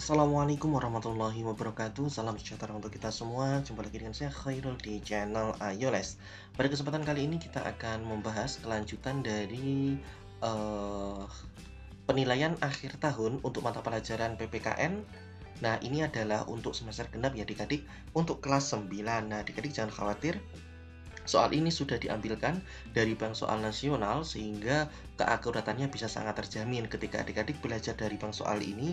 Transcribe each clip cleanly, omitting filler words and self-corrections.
Assalamualaikum warahmatullahi wabarakatuh. Salam sejahtera untuk kita semua. Jumpa lagi dengan saya Khairul di channel Ayo Les. Pada kesempatan kali ini kita akan membahas kelanjutan dari eh, penilaian akhir tahun untuk mata pelajaran PPKN. Nah, ini adalah untuk semester genap ya adik-adik, untuk kelas 9. Nah, adik-adik jangan khawatir. Soal ini sudah diambilkan dari Bank Soal Nasional sehingga keakuratannya bisa sangat terjamin ketika adik-adik belajar dari Bank Soal ini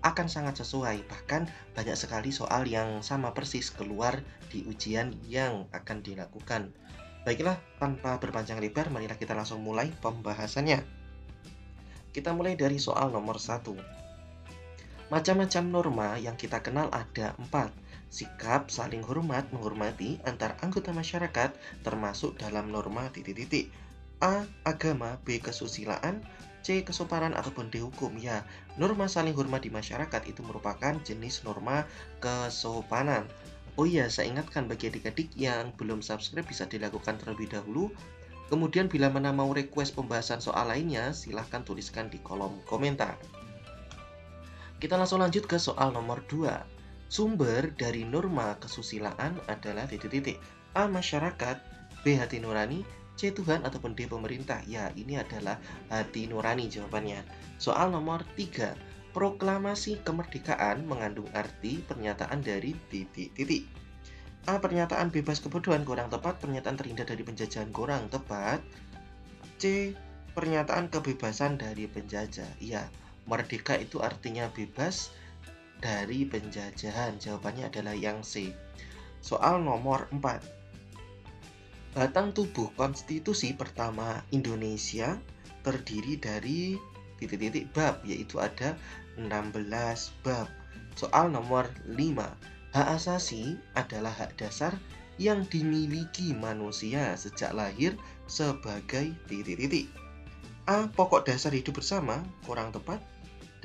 akan sangat sesuai. Bahkan banyak sekali soal yang sama persis keluar di ujian yang akan dilakukan. Baiklah, tanpa berpanjang lebar, marilah kita langsung mulai pembahasannya. Kita mulai dari soal nomor 1. Macam-macam norma yang kita kenal ada 4. Sikap saling hormat menghormati antar anggota masyarakat termasuk dalam norma titik-titik. A. Agama, B. Kesusilaan, C. Kesopanan ataupun D. Hukum. Ya, norma saling hormat di masyarakat itu merupakan jenis norma kesopanan. Oh iya, saya ingatkan bagi adik-adik yang belum subscribe bisa dilakukan terlebih dahulu. Kemudian bila mana mau request pembahasan soal lainnya, silahkan tuliskan di kolom komentar. Kita langsung lanjut ke soal nomor 2. Sumber dari norma kesusilaan adalah titik-titik. A. Masyarakat, B. Hati nurani, C. Tuhan, ataupun D. Pemerintah. Ya, ini adalah hati nurani jawabannya. Soal nomor 3. Proklamasi kemerdekaan mengandung arti pernyataan dari titik-titik. A. Pernyataan bebas kebodohan kurang tepat, pernyataan terhindar dari penjajahan kurang tepat. C. Pernyataan kebebasan dari penjajah. Ya, merdeka itu artinya bebas dari penjajahan. Jawabannya adalah yang C. Soal nomor 4. Batang tubuh konstitusi pertama Indonesia terdiri dari titik-titik bab, yaitu ada 16 bab. Soal nomor 5. Hak asasi adalah hak dasar yang dimiliki manusia sejak lahir sebagai titik-titik. A. Pokok dasar hidup bersama, kurang tepat.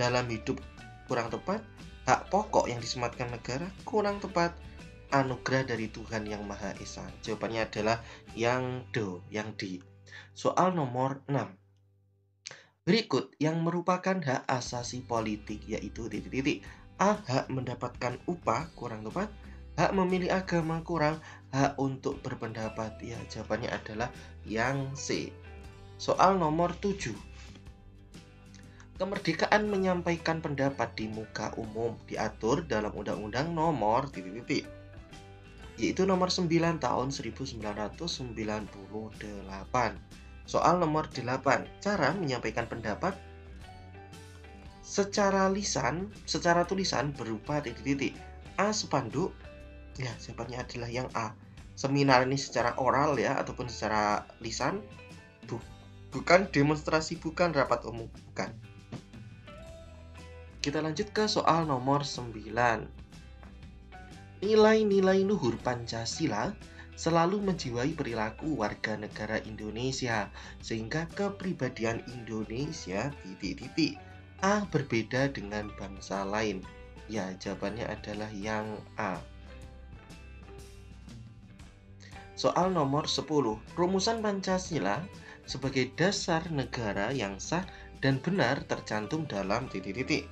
Dalam hidup, kurang tepat. Hak pokok yang disematkan negara, kurang tepat. Anugerah dari Tuhan Yang Maha Esa. Jawabannya adalah yang D. Soal nomor 6. Berikut yang merupakan hak asasi politik, yaitu titik-titik. A. Hak mendapatkan upah, kurang tepat. Hak memilih agama, kurang. Hak untuk berpendapat. Ya, jawabannya adalah yang C. Soal nomor 7. Kemerdekaan menyampaikan pendapat di muka umum diatur dalam Undang-Undang Nomor titik-titik, yaitu nomor 9 tahun 1998. Soal nomor 8. Cara menyampaikan pendapat secara tulisan berupa titik-titik. A. Spanduk. Ya, jawabannya adalah yang A. Seminar ini secara oral ya, ataupun secara lisan. Bukan demonstrasi, bukan rapat umum, bukan. Kita lanjut ke soal nomor 9. Nilai-nilai luhur Pancasila selalu menjiwai perilaku warga negara Indonesia, sehingga kepribadian Indonesia titik-titik. A. Berbeda dengan bangsa lain. Ya, jawabannya adalah yang A. Soal nomor 10. Rumusan Pancasila sebagai dasar negara yang sah dan benar tercantum dalam titik-titik.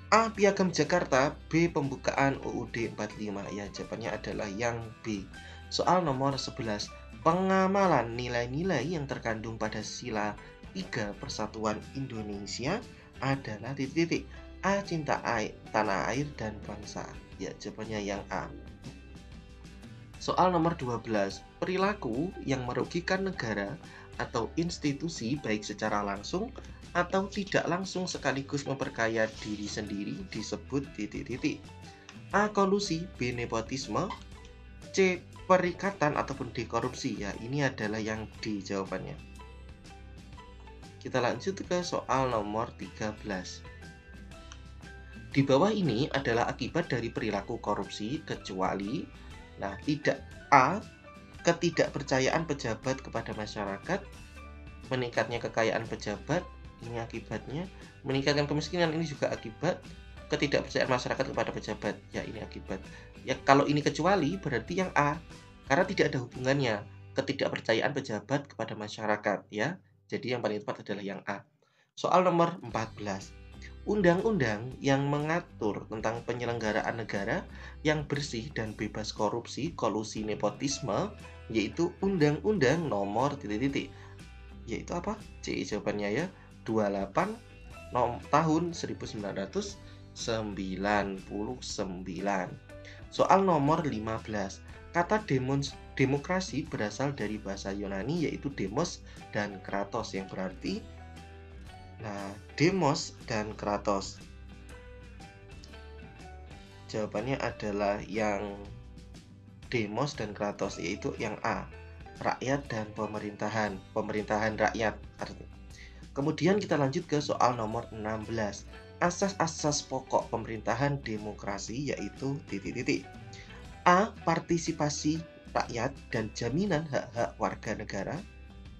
A. Piagam Jakarta, B. Pembukaan UUD 45. Ya, jawabannya adalah yang B. Soal nomor 11. Pengamalan nilai-nilai yang terkandung pada sila 3 Persatuan Indonesia adalah titik-titik. A. Cinta tanah air dan bangsa. Ya, jawabannya yang A. Soal nomor 12. Perilaku yang merugikan negara atau institusi baik secara langsung atau tidak langsung sekaligus memperkaya diri sendiri disebut titik-titik. A. Kolusi, B. Nepotisme, C. Perikatan ataupun D. Korupsi. Ya, ini adalah yang D jawabannya. Kita lanjut ke soal nomor 13. Di bawah ini adalah akibat dari perilaku korupsi kecuali tidak. A. Ketidakpercayaan pejabat kepada masyarakat, meningkatnya kekayaan pejabat, ini akibatnya. Meningkatkan kemiskinan, ini juga akibat. Ketidakpercayaan masyarakat kepada pejabat, ya ini akibat. Ya, kalau ini kecuali berarti yang A, karena tidak ada hubungannya ketidakpercayaan pejabat kepada masyarakat ya. Jadi yang paling tepat adalah yang A. Soal nomor 14. undang-undang yang mengatur tentang penyelenggaraan negara yang bersih dan bebas korupsi, kolusi, nepotisme, yaitu Undang-Undang Nomor titik-titik. Yaitu apa? C jawabannya ya 28 tahun 1999. Soal nomor 15. Kata demokrasi berasal dari bahasa Yunani yaitu demos dan kratos yang berarti demos dan kratos. Jawabannya adalah yang demos dan kratos, yaitu yang A, rakyat dan pemerintahan rakyat artinya. Kemudian kita lanjut ke soal nomor 16. Asas-asas pokok pemerintahan demokrasi yaitu titik-titik. A. Partisipasi rakyat dan jaminan hak-hak warga negara.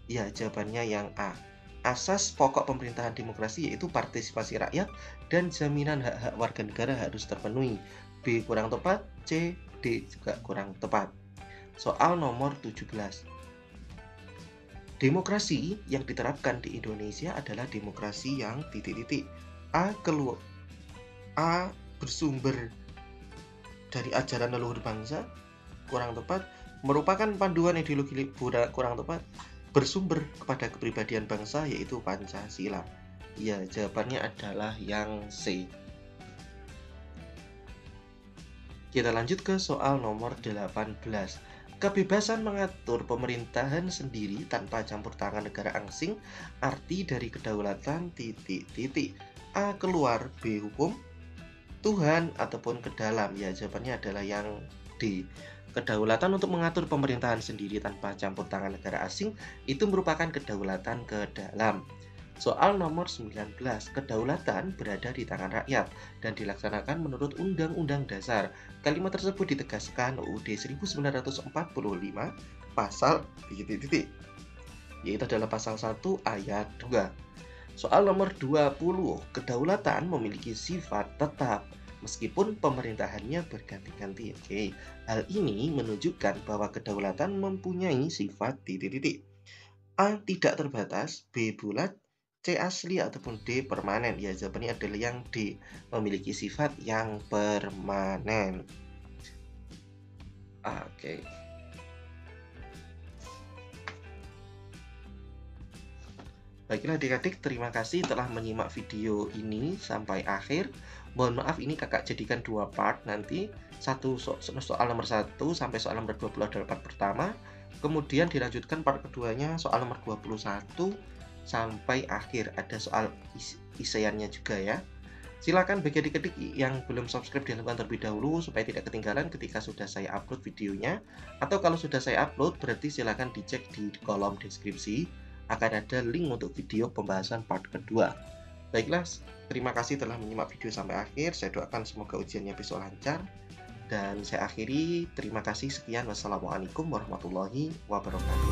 Ya, jawabannya yang A. Asas pokok pemerintahan demokrasi yaitu partisipasi rakyat dan jaminan hak-hak warga negara harus terpenuhi. B kurang tepat, C, D juga kurang tepat. Soal nomor 17. Demokrasi yang diterapkan di Indonesia adalah demokrasi yang titik-titik. A bersumber dari ajaran leluhur bangsa, kurang tepat. Merupakan panduan ideologi kurang tepat. Bersumber kepada kepribadian bangsa yaitu Pancasila. Ya, jawabannya adalah yang C. Kita lanjut ke soal nomor 18. Kebebasan mengatur pemerintahan sendiri tanpa campur tangan negara asing, arti dari kedaulatan titik-titik. A keluar, B hukum, Tuhan, ataupun ke dalam. Ya, jawabannya adalah yang D. Kedaulatan untuk mengatur pemerintahan sendiri tanpa campur tangan negara asing itu merupakan kedaulatan ke dalam. Soal nomor 19. Kedaulatan berada di tangan rakyat dan dilaksanakan menurut Undang-Undang Dasar. Kalimat tersebut ditegaskan UUD 1945 pasal titik-titik, yaitu adalah pasal 1 ayat 2. Soal nomor 20. Kedaulatan memiliki sifat tetap meskipun pemerintahannya berganti-ganti. Oke, hal ini menunjukkan bahwa kedaulatan mempunyai sifat titik-titik. A tidak terbatas, B bulat, C asli, ataupun D permanen. Ya, jawabannya adalah yang D, memiliki sifat yang permanen. Oke. Baiklah adik-adik, terima kasih telah menyimak video ini sampai akhir. Mohon maaf ini kakak jadikan 2 part nanti. Soal nomor 1 sampai soal nomor 20 adalah part pertama. Kemudian dilanjutkan part keduanya soal nomor 21 sampai akhir. Ada soal isiannya juga ya. Silakan bagi adik-adik yang belum subscribe dilakukan terlebih dahulu supaya tidak ketinggalan ketika sudah saya upload videonya. Atau kalau sudah saya upload berarti silakan dicek di kolom deskripsi. Akan ada link untuk video pembahasan part kedua. Baiklah, terima kasih telah menyimak video sampai akhir. Saya doakan semoga ujiannya besok lancar. Dan saya akhiri, terima kasih, sekian. Wassalamualaikum warahmatullahi wabarakatuh.